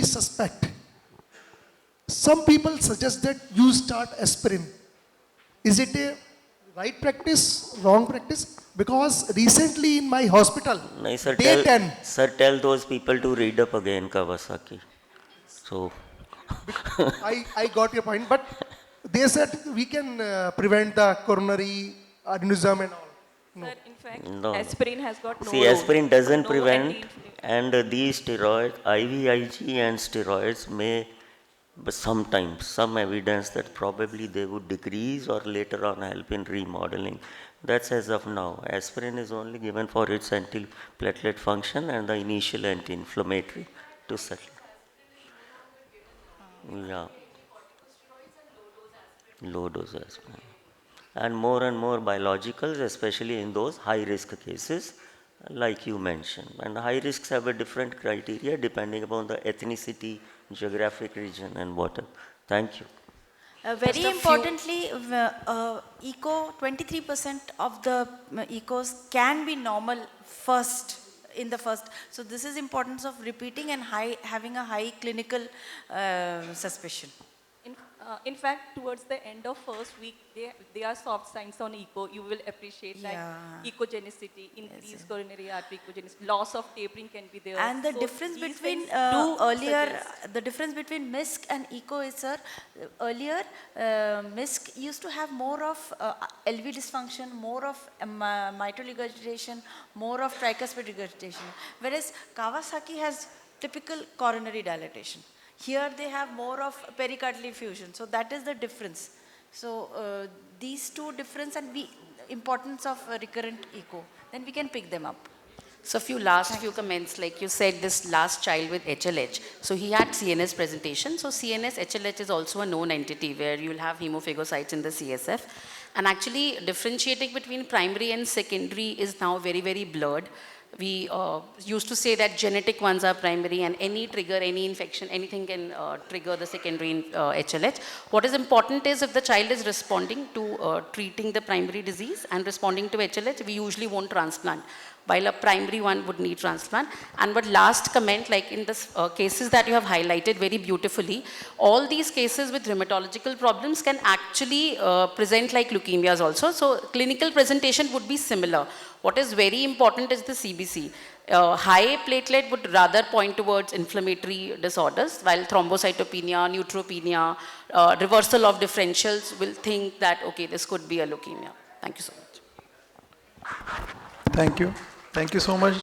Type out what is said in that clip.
suspect. Some people suggest that you start aspirin. Is it a right practice, wrong practice? Because recently in my hospital, नहीं sir, day 10, tell those people to read up again Kawasaki. So I got your point, but they said we can prevent the coronary aneurysm and all. No. Sir, in fact, no. aspirin has got no See, role, aspirin doesn't no prevent, anti-inflammatory. and these steroids, IVIG and steroids may, but sometimes, some evidence that probably they would decrease or later on help in remodeling. That's as of now. Aspirin is only given for its anti-platelet function and the initial anti-inflammatory to settle. Yeah. Low dose aspirin. And more biologicals, especially in those high risk cases, like you mentioned. And high risks have a different criteria depending upon the ethnicity, geographic region, and whatever. Thank you. Very importantly, eco 23% of the ecos can be normal first in the first. So this is importance of repeating and having a high clinical suspicion. In fact, towards the end of first week, there are soft signs on echo. You will appreciate that echogenicity, increased coronary artery echogenicity, loss of tapering can be there. And the So difference these between things do earlier, suggest. the difference between MISC and ECO is, sir, earlier MISC used to have more of LV dysfunction, more of mitral regurgitation, more of tricuspid regurgitation, whereas Kawasaki has typical coronary dilatation. Here they have more of pericardial effusion, so that is the difference. So these two difference and importance of recurrent echo, then we can pick them up. So few comments, like you said, this last child with HLH. So he had CNS presentation. So CNS HLH is also a known entity where you will have hemophagocytes in the CSF. And actually differentiating between primary and secondary is now very, very blurred. We used to say that genetic ones are primary and any trigger, any infection, anything can trigger the secondary HLH. What is important is if the child is responding to treating the primary disease and responding to HLH, we usually won't transplant, while a primary one would need transplant. And but last comment, like in the cases that you have highlighted very beautifully, all these cases with rheumatological problems can actually present like leukemias also. So clinical presentation would be similar. What is very important is the CBC. High platelet would rather point towards inflammatory disorders, while thrombocytopenia, neutropenia, reversal of differentials will think that, okay, this could be a leukemia. Thank you so much. Thank you. Thank you so much.